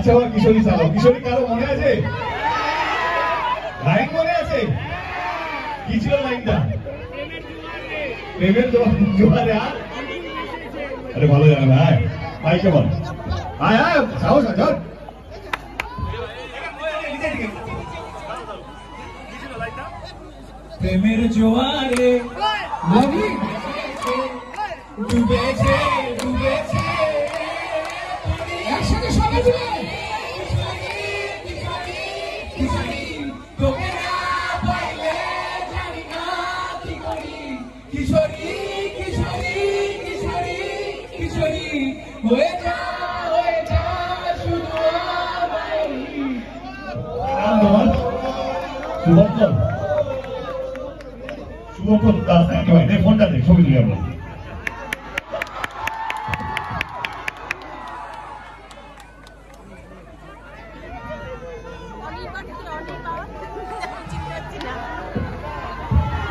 আচ্ছা আমার কিশোরী চালাও। কিশোরী কারো মনে আছে? লাইন মনে আছে? কি ছিল লাইনটা? প্রেমের জোয়ারে। আরে ভালো জানো না, মাইকে বল। আয় আয় সাহস আছে। প্রেমের জোয়ারে ডুবেছে ডুবেছে একসাথে সবাই তোকে না পাইলে জানি না কি করি। কিশোরী কিশোরী কিশোরী কিশোরী হয়ে যা শুধু সুবর্ণ সুবর্ণ দাস নাকি ভাই? ফোনটা দেখ, ছবি তুলি আমরা।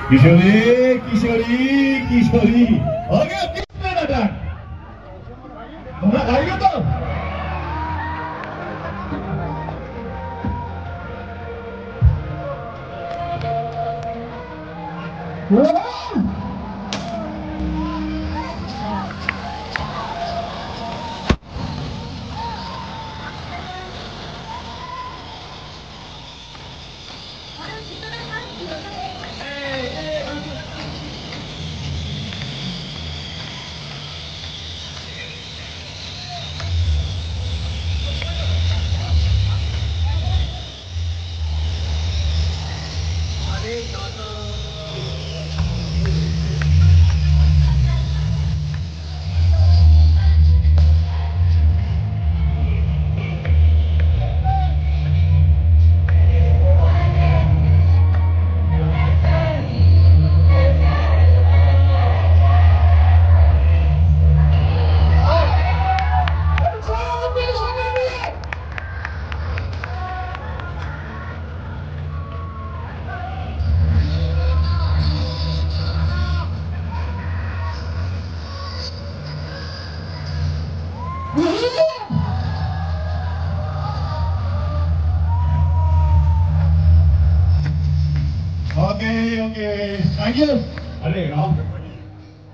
কিশোরী কিশোরী কিশোরী তোমরা গাইবে তো? আরে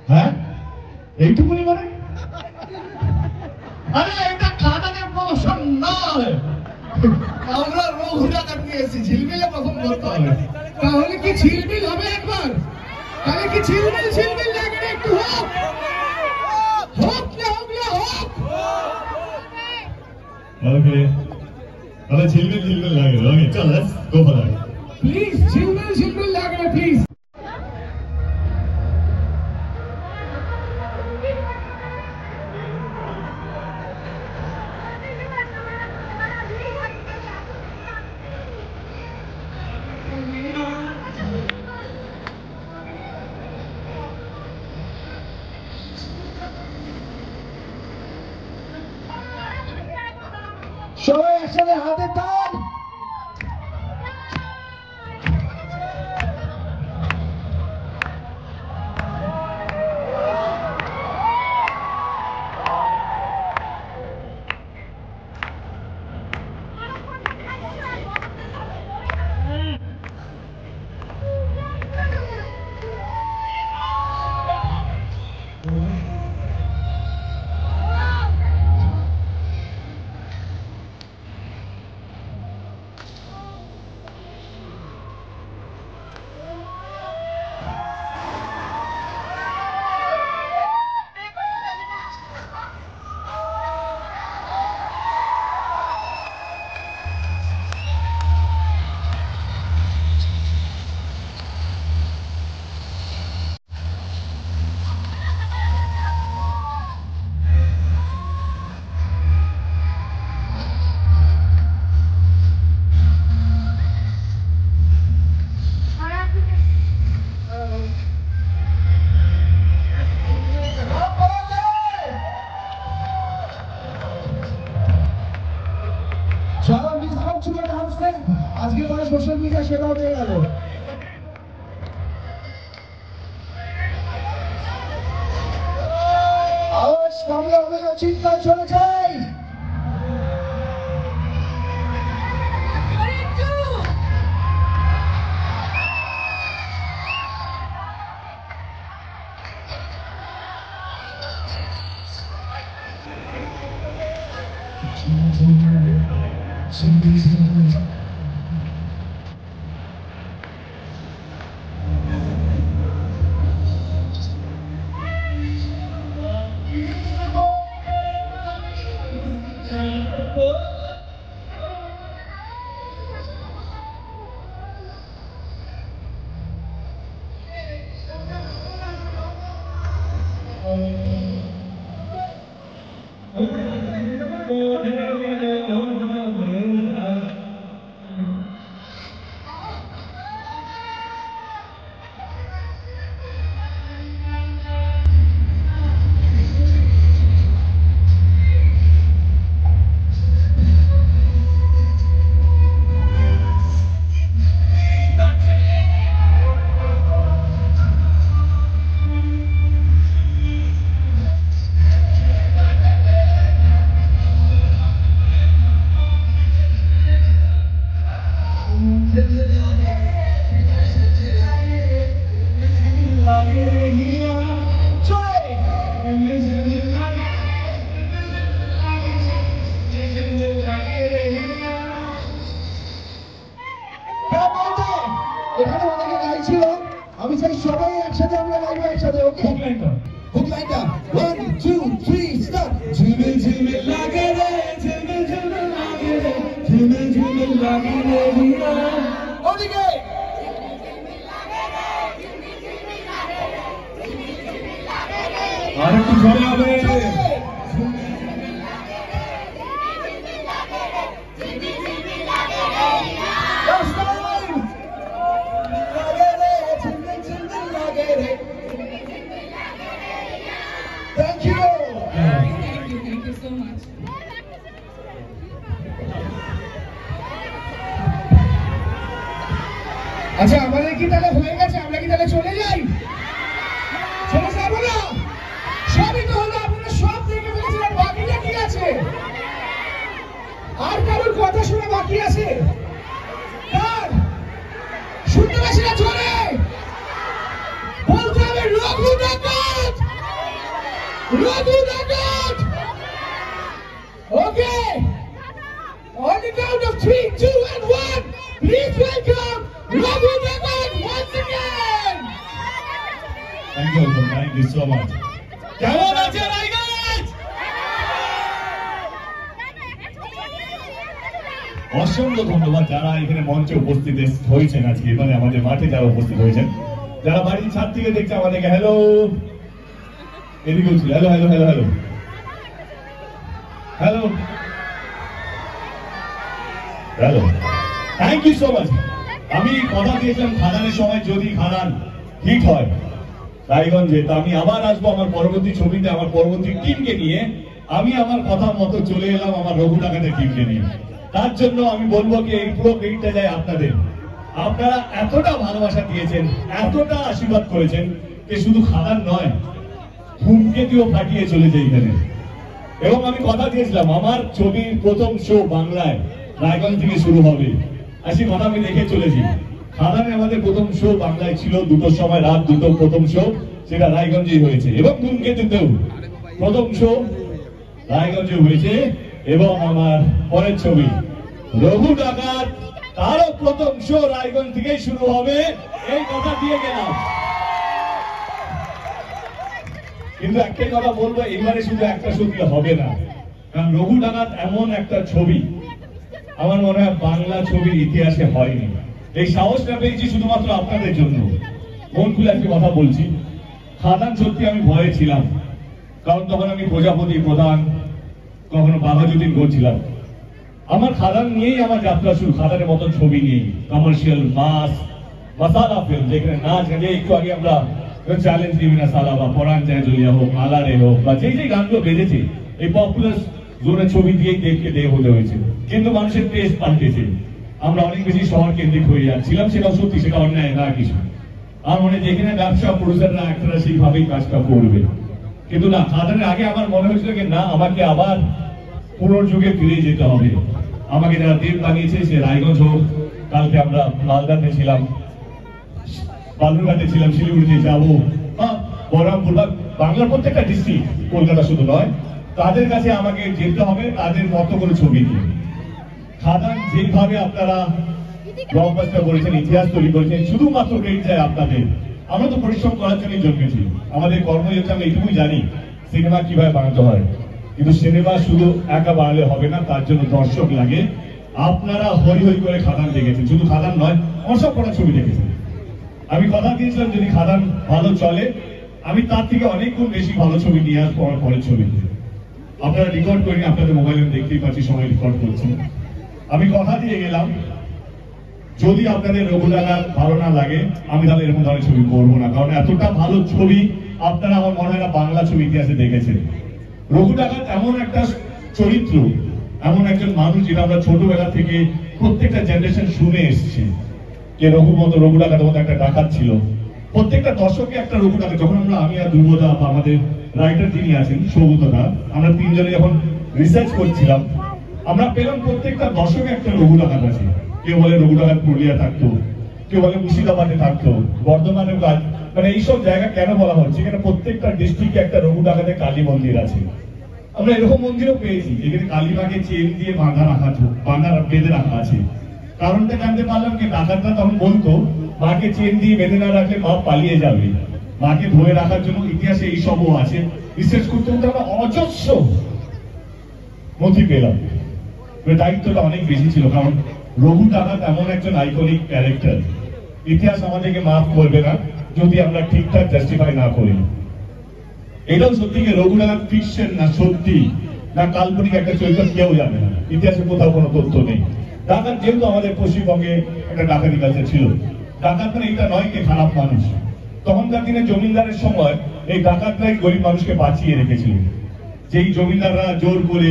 হ্যাঁ এইটুকুনি মানে? আরে এটা কাটানের প্রমোশন নয়, আমরা রঘুরা কাটিয়ে এসেছি। ঝিলমিলে প্রথম করতে হবে। তাহলে কি ঝিলমিল হবে একবার? তাহলে কি ঝিলমিল ঝিলমিল লাগে একটু হোক হোক না হোক না হোক। ওকে তাহলে ঝিলমিল ঝিলমিল লাগে। ওকে চল let's go for that. Please ঝিলমিল ঝিলমিল লাগে না প্লিজ। সবাই একসাথে হাতে তাল। যারা মিস করছিল ডান্সে আজকে মানে সোশ্যাল মিডিয়া সেটাও পেয়ে গেল। আওয়াজ সামনে হবে না, চিন্তায় চলে যাই। এখানে অনেকে গাইছিল, আমি চাই সবাই একসাথে আমরা গাইবো একসাথে, ওকে? হুক লাইনটা 1 2 3 স্টার্ট। ঝিলমিল ঝিলমিল লাগে রে, ঝিলমিল ঝিলমিল লাগে রে, ঝিলমিল ঝিলমিল লাগে রে হিয়া। ওদিকে আর একটু জোরে হবে। Thank you. Thank you so much. আচ্ছা, আমাদের কি তাহলে হয়ে গেছে? আমরা কি তাহলে চলে যাই? চলে যাবো না? সবই তো হলো, আপনারা সব দেখে ফেলেছেন, আর বাকিটা কি আছে? আর কারোর কথা শোনা বাকি আছে? কার? শুনতে পাচ্ছি না, জোরে বলতে হবে, রঘু ডাকাত, রঘু ডাকাত। ওকে, on the count of 3, 2 and 1, please welcome Raghu Dhakat once again. Thank you so much. কেমন আছে রায়গঞ্জ? অসংখ্য ধন্যবাদ যারা এখানে মঞ্চে উপস্থিত হয়েছেন আজকে, মানে আমাদের মাঠে যারা উপস্থিত হয়েছেন, যারা বাড়ির ছাদ থেকে দেখছে আমাদেরকে হ্যালো, এদিকে বলছিল hello hello hello hello hello hello, thank you so much. আমি কথা দিয়েছিলাম খাদানের সময় যদি খাদান হিট হয় রায়গঞ্জে, তা আমি আবার আসবো আমার পরবর্তী ছবিতে, আমার পরবর্তী টিমকে নিয়ে। আমি আমার কথা মতো চলে এলাম আমার রঘু ডাকাতের টিমকে নিয়ে। তার জন্য আমি বলবো কি এই পুরো ক্রেডিটটা যায় আপনাদের। আপনারা এতটা ভালোবাসা দিয়েছেন, এতটা আশীর্বাদ করেছেন যে শুধু খাদান নয়, ধূমকেতুও ফাটিয়ে চলেছে এখানে। এবং আমি কথা দিয়েছিলাম আমার ছবির প্রথম শো বাংলায় রায়গঞ্জ থেকে শুরু হবে, আর সেই কথা আমি দেখে চলেছি। খাদানে আমাদের প্রথম শো বাংলায় ছিল 2টোর সময়, রাত 2টো প্রথম শো, সেটা রায়গঞ্জেই হয়েছে। এবং ধূমকেতুতেও প্রথম শো রায়গঞ্জে হয়েছে। এবং আমার পরের ছবি রঘু ডাকাত, তারও প্রথম শো রায়গঞ্জ থেকেই শুরু হবে, এই কথা দিয়ে গেলাম। কিন্তু একটাই কথা বলবো, এবারে শুধু একটা শো দিলে হবে না, কারণ রঘু ডাকাত এমন একটা ছবি আমার মনে হয় বাংলা ছবির ইতিহাসে হয়নি। এই সাহসটা পেয়েছি শুধুমাত্র আপনাদের জন্য। মন খুলে একটি কথা বলছি, খাদান সত্যি আমি ভয়ে ছিলাম, কারণ তখন আমি প্রজাপতি প্রধান, কখনো বাঘাযতীন করছিলাম। আমার খাদান নিয়েই আমার যাত্রা শুরু, খাদানের মতন ছবি নিয়েই, কমার্শিয়াল মাস মশালা ফিল্ম, যেখানে নাচ গান, একটু আগে আমরা চ্যালেঞ্জ দিবি না সালা বা পরাণ চায় জলিয়া হোক, মালারে হোক, বা যেই যেই গানগুলো বেজেছে এই পপুলার জোনের ছবি দিয়েই দেখকে দেহ হতে হয়েছে। কিন্তু মানুষের টেস্ট পাল্টেছে, আমরা অনেক বেশি শহর কেন্দ্রিক হয়ে যাচ্ছিলাম, সেটাও সত্যি, সেটা অন্যায় না কিছু। আর মনে যেখানে ব্যবসা প্রডিউসাররা অ্যাক্টররা সেইভাবেই কাজটা করবে, কিন্তু না, খাদানের আগে আমার মনে হয়েছিল কি না, আমাকে আবার পুনর্যুগে ফিরে যেতে হবে। আমাকে যারা দেব বানিয়েছে, সে রায়গঞ্জ হোক, কালকে আমরা মালদাতে ছিলাম, বালুরঘাটে ছিলাম, শিলিগুড়িতে যাবো, বহরমপুর, বা বাংলার প্রত্যেকটা ডিস্ট্রিক্ট, কলকাতা শুধু নয়, তাদের কাছে আমাকে যেতে হবে তাদের মতো করে ছবি নিয়ে। খাদান যেভাবে আপনারা ব্লকবাস্টার করেছেন, ইতিহাস তৈরি করেছেন, শুধুমাত্র ক্রেডিট চাই আপনাদের। আমরা তো পরিশ্রম করার জন্যই জন্মেছি, আমাদের কর্ম হচ্ছে আমরা এইটুকুই জানি সিনেমা কিভাবে বানাতে হয়। কিন্তু সিনেমা শুধু একা বানালে হবে না, তার জন্য দর্শক লাগে। আপনারা হই হই করে খাদান দেখেছেন, শুধু খাদান নয় অসব করা ছবি দেখেছেন। আমি কথা দিয়েছিলাম যদি খাদান ভালো চলে আমি তার থেকে অনেক গুণ বেশি ভালো ছবি নিয়ে আসবো আমার পরের ছবিতে। আপনারা রেকর্ড করেন, আপনাদের মোবাইলে দেখতেই পাচ্ছি সময় রেকর্ড করছেন। আমি কথা দিয়ে গেলাম যদি আপনাদের রঘুডাঙ্গা ভালো না লাগে আমি তাহলে এরকম ধরনের ছবি করবো না, কারণ এতটা ভালো ছবি আপনারা আমার মনে হয় না বাংলা ছবি ইতিহাসে দেখেছেন। রঘুডাঙ্গা এমন একটা চরিত্র, এমন একজন মানুষ যেটা আমরা ছোটবেলা থেকে প্রত্যেকটা জেনারেশন শুনে এসছি যে রঘুডাঙ্গার মতো একটা ডাকাত ছিল। প্রত্যেকটা দর্শকে একটা রঘুডাঙ্গা, যখন আমি আর ধ্রুবদা বা আমাদের রাইটার যিনি আছেন সৌগতদা, আমরা তিনজনে যখন রিসার্চ করছিলাম আমরা পেলাম প্রত্যেকটা দর্শকে একটা রঘুডাঙ্গা আছে। কেউ বলে রঘুডাঙ্গা পুরুলিয়া থাকতো, কেউ বলে মুর্শিদাবাদে থাকতো, বর্ধমানে, মানে এইসব জায়গা কেন বলা হচ্ছে এখানে প্রত্যেকটা ডিস্ট্রিক্টে একটা রঘুডাঙ্গাতে কালী মন্দির আছে। আমরা এরকম মন্দিরও পেয়েছি যেখানে কালীমাকে চেন দিয়ে বাঁধা বেঁধে রাখা আছে। কারণটা জানতে পারলাম কি ডাকাতরা তখন বলতো মাকে চেন দিয়ে বেঁধে না রাখলে মা পালিয়ে যাবে, মাকে ধরে রাখার জন্য ইতিহাসে এই সবও আছে। রিসার্চ করতে করতে আমরা অজস্র নথি পেলাম। দায়িত্বটা অনেক বেশি ছিল, কারণ রঘু ডাকাত এমন একজন আইকনিক ক্যারেক্টার, ইতিহাস আমাদেরকে মাফ করবে না যদি আমরা ঠিকঠাক জাস্টিফাই না করি। এটাও সত্যি যে রঘু ডাকাত ফিকশন না সত্যি না কাল্পনিক একটা চরিত্র কেউ জানে না, ইতিহাসে কোথাও কোনো তথ্য নেই। ডাকাত যেহেতু আমাদের পশ্চিমবঙ্গে একটা ডাকাতি কালচার ছিল, ডাকাত মানে এটা নয় কে খারাপ মানুষ। তখনকার দিনে জমিদারের সময় এই ডাকাতরাই গরিব মানুষকে বাঁচিয়ে রেখেছিল। যেই জমিদাররা জোর করে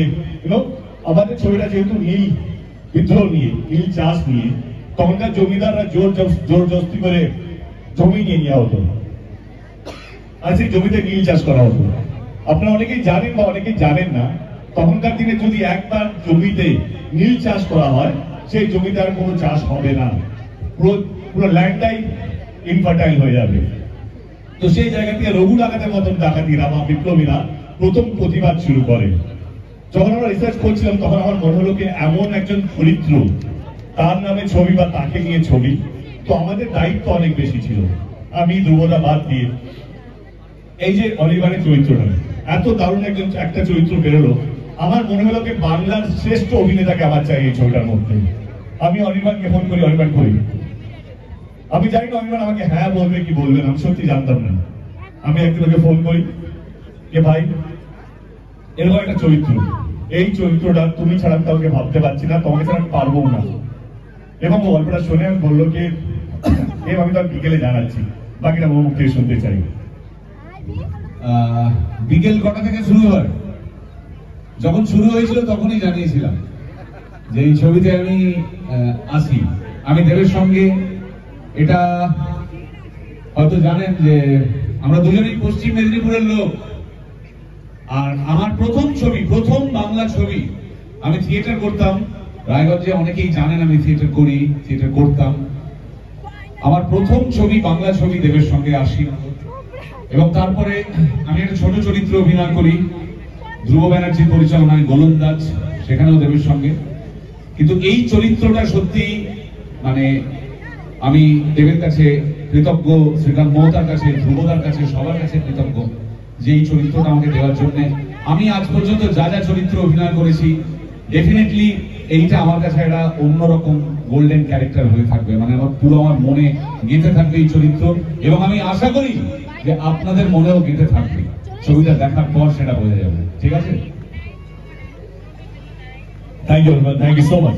আমাদের ছবিটা যেহেতু নীল বিদ্রোহ নিয়ে, নীল চাষ নিয়ে, তখনকার জমিদাররা জোর জবরদস্তি করে জমি নিয়ে নেওয়া হতো আর সেই জমিতে নীল চাষ করা হতো। আপনারা অনেকেই জানেন বা অনেকেই জানেন না, তখনকার দিনে যদি একবার জমিতে নীল চাষ করা হয় সেই জমিতে আর কোনো চাষ হবে না, পুরো ল্যান্ডটাই ইনফার্টাইল হয়ে যাবে। তো সেই জায়গা থেকে রঘু ডাকাতের মতন ডাকাতিরা বা বিপ্লবীরা প্রথম প্রতিবাদ শুরু করে। যখন আমরা রিসার্চ করছিলাম তখন আমার মনে হলো কি এমন একজন চরিত্র, তার নামে ছবি বা তাকে নিয়ে ছবি, তো আমাদের দায়িত্ব অনেক বেশি ছিল। আমি ধ্রুবদা বাদ দিয়ে এই যে অনির্বাণের চরিত্রটা, এত দারুণ একটা চরিত্র বেরোলো, আমার মনে হলো কি বাংলার শ্রেষ্ঠ অভিনেতাকে আমার চাই এই ছবিটার মধ্যে। আমি অনির্বাণকে ফোন করি, অনির্বাণ করি, আমি জানি না অনির্বাণ আমাকে হ্যাঁ বলবে কি বলবে না, আমি সত্যি জানতাম না। আমি একজনকে ফোন করি যে ভাই এরকম একটা চরিত্র, এই চরিত্রটা তুমি ছাড়া কাউকে ভাবতে পারছি না, তোমাকে ছাড়া আমি পারবো না। এবং গল্পটা শুনে আমি বললো কি আমি তার বিকেলে জানাচ্ছি, বাকিটা ওর মুখ থেকে শুনতে চাই। বিকেল কটা থেকে শুরু হয়? যখন শুরু হয়েছিল তখনই জানিয়েছিলাম যে এই ছবিতে আমি আসি। আমি দেবের সঙ্গে, এটা হয়তো জানেন যে আমরা দুজনেই পশ্চিম মেদিনীপুরের লোক, আর আমার প্রথম ছবি, প্রথম বাংলা ছবি, আমি থিয়েটার করতাম রায়গঞ্জে, অনেকেই জানেন আমি থিয়েটার করি, থিয়েটার করতাম। আমার প্রথম ছবি বাংলা ছবি দেবের সঙ্গে আসি, এবং তারপরে আমি একটা ছোট চরিত্রে অভিনয় করি ধ্রুব ব্যানার্জির পরিচালনায় গোলন্দাজ, সেখানেও দেবের সঙ্গে। কিন্তু এই চরিত্রটা সত্যি মানে আমি দেবের কাছে কৃতজ্ঞ, শ্রীকান্ত মহতার কাছে, ধ্রুবদার কাছে, সবার কাছে কৃতজ্ঞ যে এই চরিত্রটা আমাকে দেওয়ার জন্য। আমি আজ পর্যন্ত যা যা চরিত্র অভিনয় করেছি ডেফিনেটলি এইটা আমার কাছে একটা অন্যরকম গোল্ডেন ক্যারেক্টার হয়ে থাকবে, মানে আমার পুরো আমার মনে গেঁথে থাকবে এই চরিত্র, এবং আমি আশা করি যে আপনাদের মনেও গেঁথে থাকবে। ছবিটা দেখার পর সেটা বোঝা যাবে। ঠিক আছে? Thank you so much.